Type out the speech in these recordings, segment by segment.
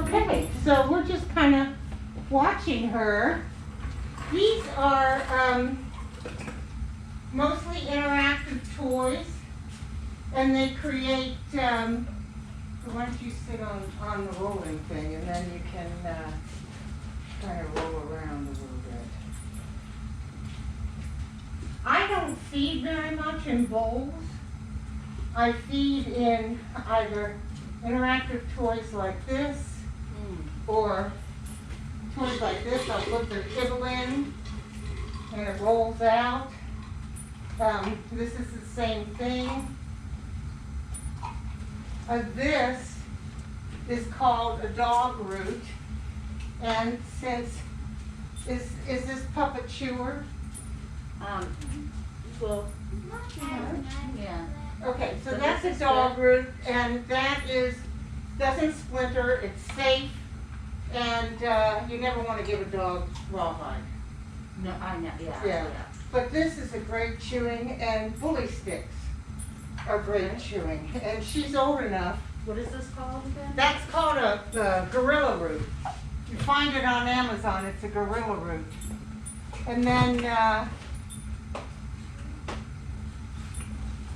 Okay, so we're just kind of watching her. These are mostly interactive toys, and they create, why don't you sit on the rolling thing, and then you can kind of roll around a little bit. I don't feed very much in bowls. I feed in either interactive toys like this, or toys like this. I'll put their kibble in, and it rolls out. This is the same thing. This is called a dog root, and since, is this puppet chewer? Well, not too much. Yeah. Okay, so that's a dog root, and that doesn't splinter, it's safe, and you never want to give a dog rawhide. No, I know, Yeah. But this is a great chewing, and bully sticks are great chewing, and she's old enough. What is this called again? That's called a gorilla root. You find it on Amazon, it's a gorilla root. And then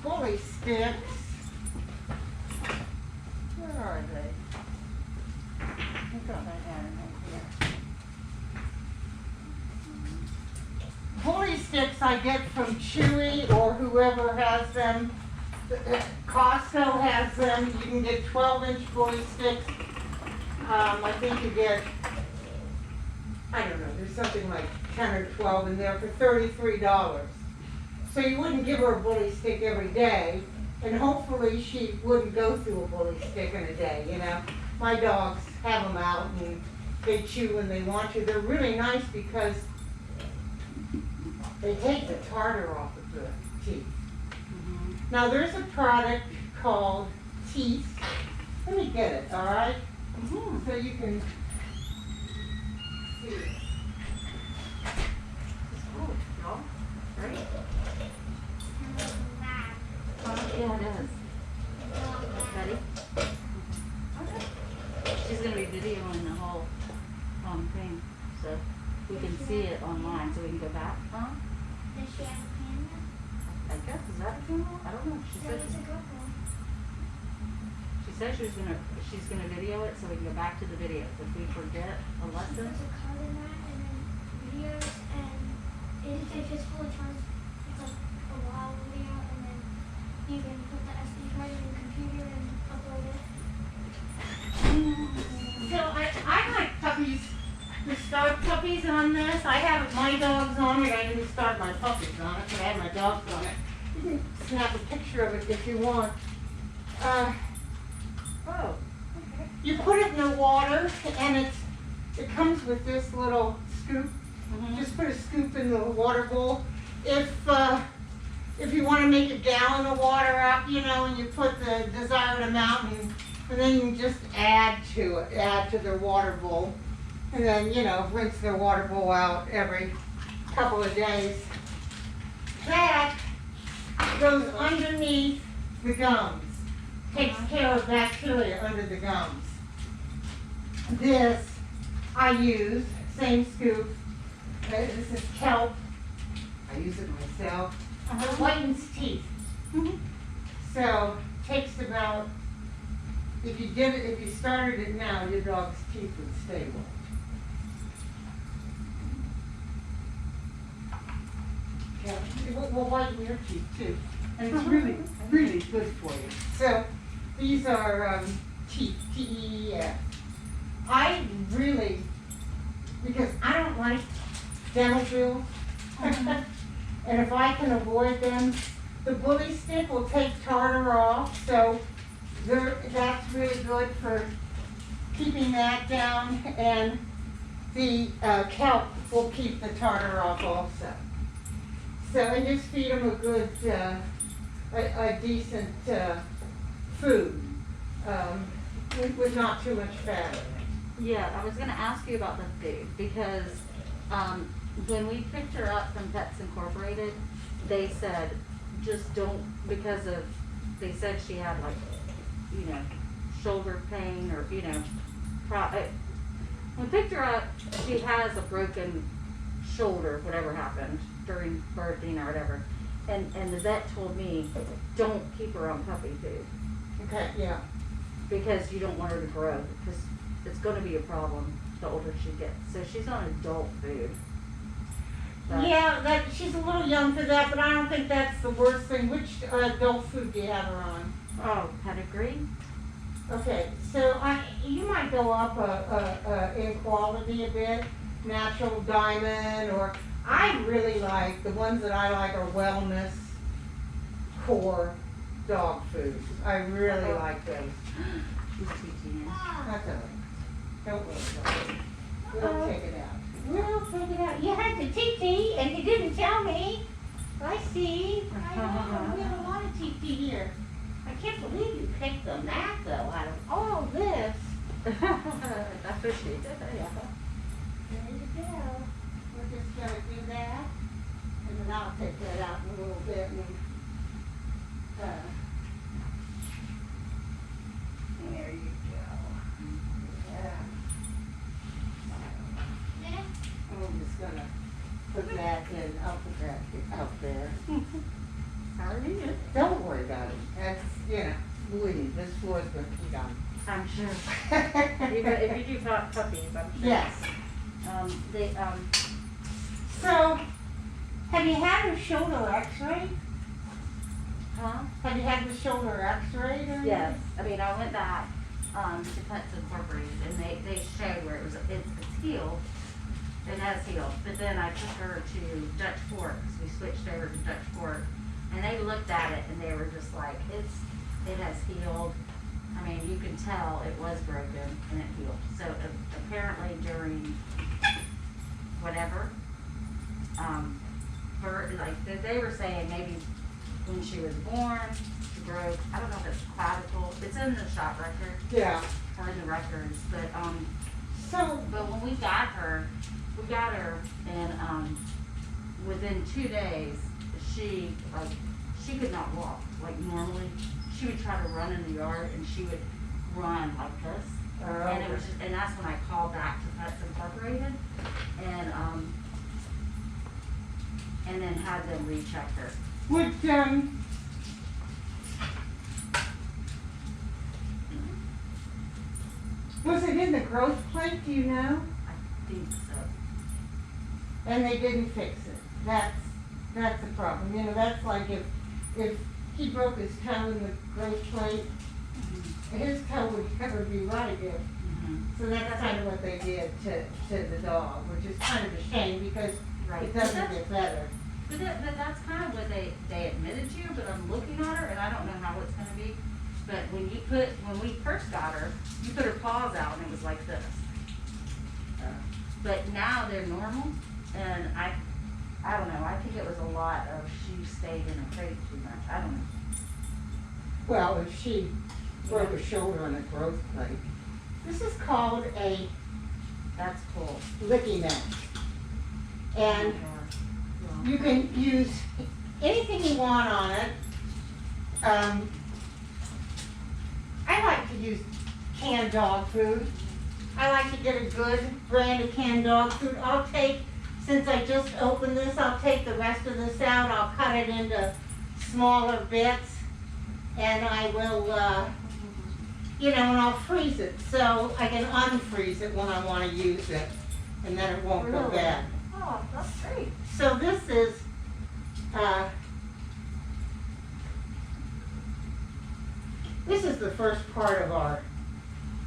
bully sticks, where are they? I've got my hand right here. Bully sticks I get from Chewy or whoever has them. Costco has them. You can get 12-inch bully sticks. I think you get, I don't know, there's something like 10 or 12 in there for $33. So you wouldn't give her a bully stick every day, and hopefully she wouldn't go through a bully stick in a day, you know. My dogs have them out and they chew when they want to. They're really nice because they take the tartar off of the teeth. Now there's a product called Teeth. Let me get it, all right? So you can see it. Right? Yeah, it is. Ready? Okay. She's going to be videoing the whole thing, so we can see it online, so we can go back. Huh? Does she have a camera? I guess, is that a camera? I don't know. She said she's gonna video it so we can go back to the video. If we forget a lesson. There's a card in that, and then videos, and if it's full of times, it's like a while video, and then you can put the SD card in your computer and upload it. So I like puppies, to start puppies on this. I have my dogs on it. I didn't start my puppies on it, but I had my dogs on it. You can snap a picture of it if you want. You put it in the water, and it comes with this little scoop. Just put a scoop in the water bowl. If you want to make a gallon of water up, you know, and you put the desired amount, and then you can just add to their water bowl, and then, you know, rinse their water bowl out every couple of days. That goes underneath the gums. Takes care of bacteria under the gums. This I use, same scoop. This is kelp. I use it myself. It whitens teeth. So takes about, if you started it now, your dog's teeth would stay white. Yeah, it will whiten your teeth too. And it's really, really good for you. So these are teeth, T-E-E-F. I really, because I don't like dental drills, and if I can avoid them, the bully stick will take tartar off, so that's really good for keeping that down, and the kelp will keep the tartar off also. So I just feed them a good, a decent food with not too much fat in it. Yeah, I was going to ask you about the food because when we picked her up from Pets Incorporated, they said just don't, they said she had like, you know, shoulder pain or, you know, when we picked her up, she has a broken shoulder, whatever happened during birthing or whatever. And the vet told me, don't keep her on puppy food Okay, yeah. because you don't want her to grow, because it's going to be a problem the older she gets. So she's on adult food. But Yeah, she's a little young for that, but I don't think that's the worst thing. Which adult food do you have her on? Oh, pedigree? Okay, so you might go up in quality a bit, natural diamond, or I really like, the ones that I like are wellness core dog food. I really like those. She's teaching it. That's all right. Don't worry about it. We'll take it out. We'll take it out. You had the TT and you didn't tell me. I see. I know. We have a lot of TT here. I can't believe you picked the mat though out of all this. That's what she did, yeah. There you go. We're just gonna do that, and then I'll take that out in a little bit and there you go. Yeah. I'm just gonna put that in, I'll put that out there. How are you? Don't worry about it. That's, believe me, this floor's gonna be done. I'm sure. If you do puppies, I'm sure. Yes. So, have you had her shoulder x-rayed? Huh? Have you had the shoulder x-rayed or? Yes. I mean, I went back to Pets Incorporated, and they showed where it's healed. It has healed. But then I took her to Dutch Forks. We switched over to Dutch Fork, and they looked at it and they were just like, it has healed. I mean, you can tell it was broken and it healed. So apparently during whatever, they were saying maybe when she was born, she broke, I don't know if it's clavicle, it's in the shop record, Yeah. or in the records, but So, when we got her and within 2 days, she could not walk like normally. She would try to run in the yard and she would run like this. And it was just, and that's when I called back to Pets Incorporated and then had them recheck her. would, was it in the growth plate, do you know? I think so. And they didn't fix it. That's a problem. That's like if he broke his toe in the growth plate, his toe would never be right again. So that's kind of what they did to the dog, which is kind of a shame because Right. it doesn't get better. But that's kind of what they admitted to, but I'm looking at her and I don't know how it's gonna be. But when we first got her, you put her paws out and it was like this. But now they're normal and I don't know, I think it was a lot of she stayed in a crate too much, I don't know. Well, if she broke a shoulder on a growth plate, this is called a That's cool. licky mat. And you can use anything you want on it. I like to use canned dog food. I like to get a good brand of canned dog food. Since I just opened this, I'll take the rest of this out. I'll cut it into smaller bits and I will, and I'll freeze it so I can unfreeze it when I want to use it and then it won't go Really? bad. Oh, that's great. So this is, the first part of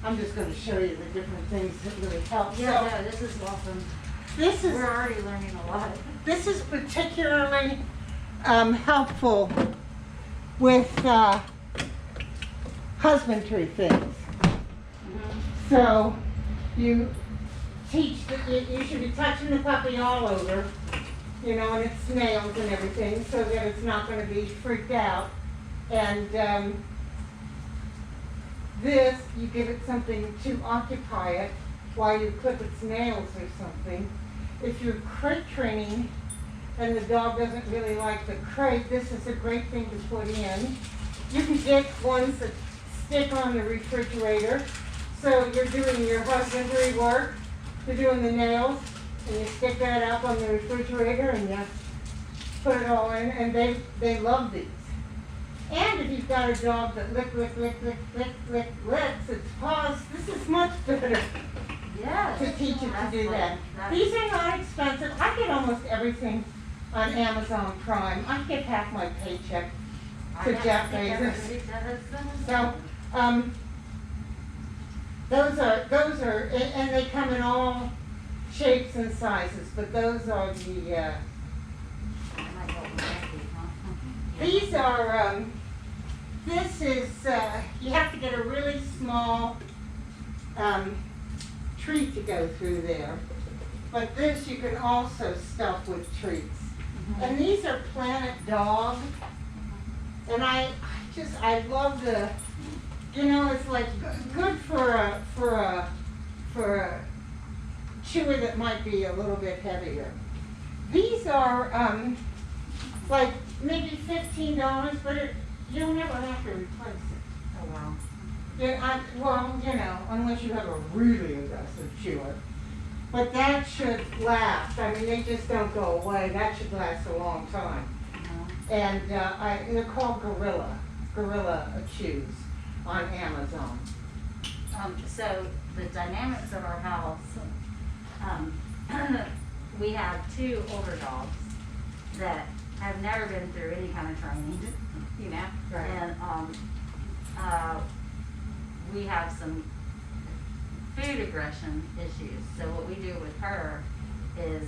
I'm just going to show you the different things that really help. Yeah, no, this is awesome. This is, We're already learning a lot. this is particularly helpful with husbandry things. So you teach that you should be touching the puppy all over, and its nails and everything, so that it's not going to be freaked out. And this, you give it something to occupy it while you clip its nails or something. If you're crate training and the dog doesn't really like the crate, this is a great thing to put in. You can get ones that stick on the refrigerator So you're doing your husbandry work, you're doing the nails, and you stick that up on the refrigerator and you put it all in, and they love these. And if you've got a dog that licks its paws, this is much better Yes. to teach it to That's do what- that. that's- These are not expensive. I get almost everything on Amazon Prime. I give half my paycheck to Jeff Bezos. So, those are, and they come in all shapes and sizes, but those are the, these are, this is, you have to get a really small, treat to go through there. But this you can also stuff with treats. And these are Planet Dog. And I love the, it's like good for a chewer that might be a little bit heavier. These are, like maybe $15, but you don't ever have to replace it. Oh, wow. Yeah, unless you have a really aggressive chewer. But that should last. I mean, they just don't go away. That should last a long time. And they're called Gorilla Chews on Amazon. So the dynamics of our house, we have 2 older dogs that have never been through any kind of training, Right. And we have some food aggression issues. So what we do with her is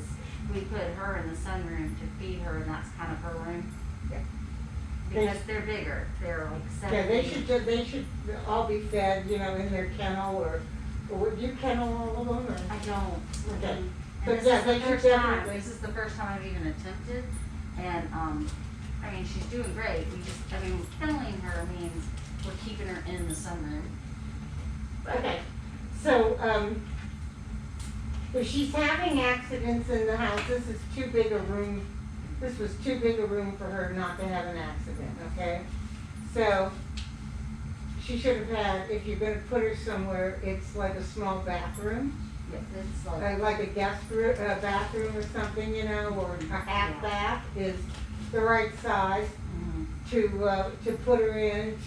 we put her in the sunroom to feed her, and that's kind of her room. Yeah. Because they're bigger. They're like 7. Yeah, they should all be fed, in their kennel or would you kennel all of them? Or? I don't. Okay. And But this yeah, is they the should first time. definitely- This is the first time I've even attempted, and I mean, she's doing great. Kenneling her means we're keeping her in the sunroom. Okay, so, if she's having accidents in the house, this was too big a room for her not to have an accident, okay? So, she should have had, if you're gonna put her somewhere, it's like a small bathroom, Yes, it's like a guest room, bathroom or something, or a half bath is the right size to put her in,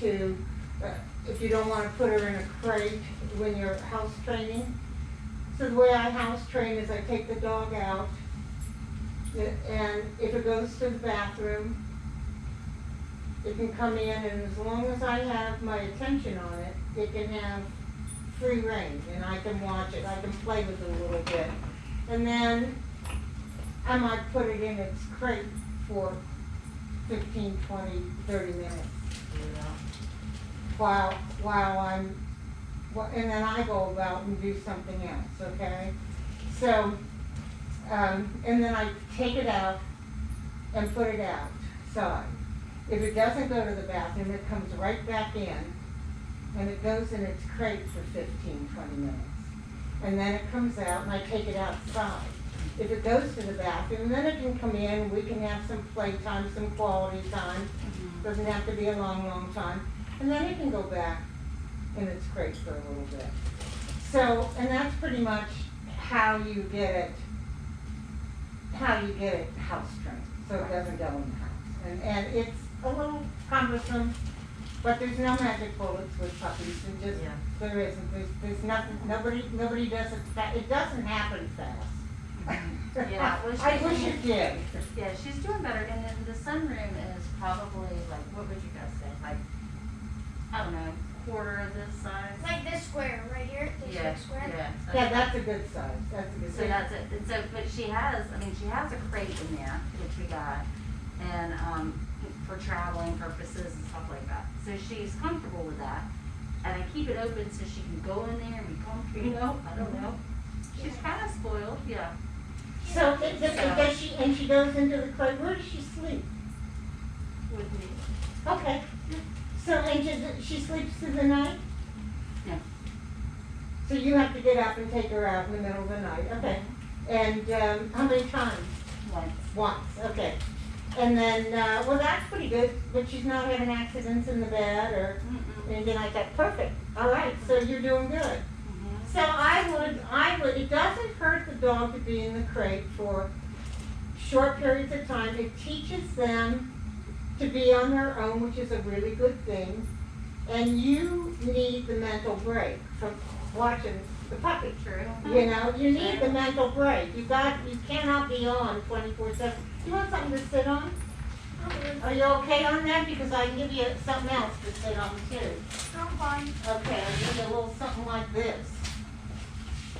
if you don't wanna put her in a crate when you're house training. So the way I house train is I take the dog out, and if it goes to the bathroom, it can come in, and as long as I have my attention on it, it can have free rein, and I can watch it, I can play with it a little bit. And then I might put it in its crate for 15, 20, 30 minutes. And then I go about and do something else, okay? So, and then I take it out and put it outside. If it doesn't go to the bathroom, it comes right back in, and it goes in its crate for 15, 20 minutes. And then it comes out, and I take it outside. If it goes to the bathroom, then it can come in, we can have some playtime, some quality time. Doesn't have to be a long, long time. And then it can go back in its crate for a little bit. So, and that's pretty much how you get it house trained, so it doesn't go in the house. And it's a little cumbersome, but there's no magic bullets with puppies, and just, Yeah. there isn't, there's nothing, nobody does it it doesn't happen fast. Yeah, well, I she- wish it did. Yeah, she's doing better, and then the sunroom is probably like, what would you guys say? Like, I don't know, quarter of this size? Like this square right here, this Yeah, big square. yeah. Yeah, that's a good size, that's a good size. So that's it, and so, but she has a crate in there, which we got, and, for traveling purposes and stuff like that. So she's comfortable with that, and I keep it open so she can go in there and be comfortable, I don't know. She's kinda spoiled, yeah. So, does she, and she goes into the crate, where does she sleep? With me. Okay. So, and she sleeps through the night? No. So you have to get up and take her out in the middle of the night, okay. And, how many times? Once. Once, okay. And then, well, that's pretty good, but she's not having accidents in the bed or, And then I said, perfect, all right, so you're doing good. Mhm. So I would, it doesn't hurt the dog to be in the crate for short periods of time. It teaches them to be on their own, which is a really good thing. And you need the mental break from watching the puppy. True. You know, you need the mental break. You cannot be on 24/7. You want something to sit on? Are you okay on that? Because I can give you something else to sit on too. I'm fine. Okay, I'll give you a little something like this,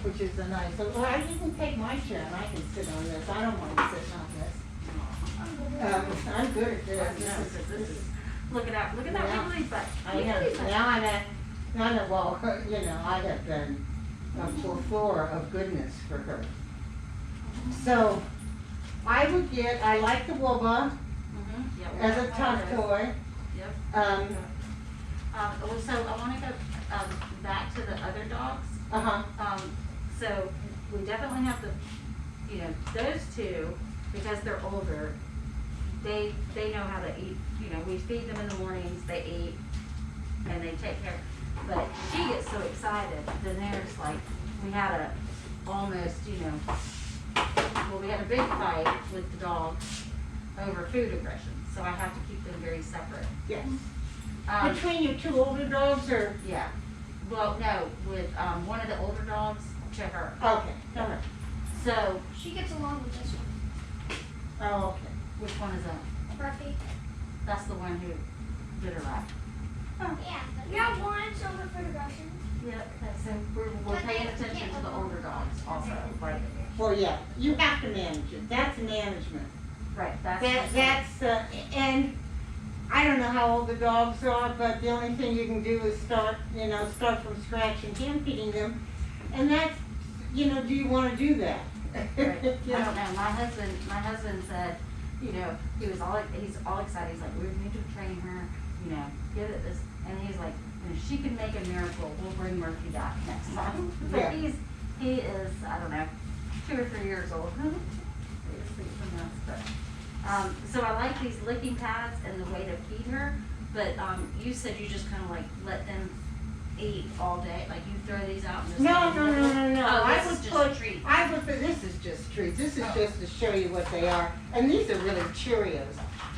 which is a nice, well, you can take my chair and I can sit on this. I don't mind sitting on this. I'm good at this. This is, look at that Yeah. wiggly butt. I have, now I'm at, well, you know, I have been a floor of goodness for her. So, I like the Wubba Mhm. Yeah, as a we're- tough toy. Yep. So I wanna go, back to the other dogs. Uh-huh, So we definitely have to, you know, those two, because they're older, they know how to eat, you know, we feed them in the mornings, they eat, and they take care. But she gets so excited, then there's like, we had a almost, you know, well, we had a big fight with the dogs over food aggression, so I have to keep them very separate. yes. Um, Between your two older dogs or? yeah, well, no, with, one of the older dogs to her. Okay, all right. So, She gets along with this one. Oh, okay. which one is that? Perfect. That's the one who did her right. Yeah. You have one silver food aggression. Yep, so we're paying attention to the older dogs also, right? Well, yeah, you have to manage it. That's management. Right, that's. And I don't know how old the dogs are, but the only thing you can do is start from scratch and hand feeding them. And that's, you know, do you want to do that? Right. I don't know, my husband said, you know, he's all excited, he's like, we need to train her, you know, give it this, and he's like, if she can make a miracle, we'll bring Murphy back next time. But Yeah. he is, I don't know, 2 or 3 years old. He is something else, but, so I like these licking pads and the way to feed her, but, you said you just kinda like let them eat all day, like you throw these out and just. No. Oh, I this would is just put, a treat. this is just treats. This is Oh. just to show you what they are. And these are really Cheerios.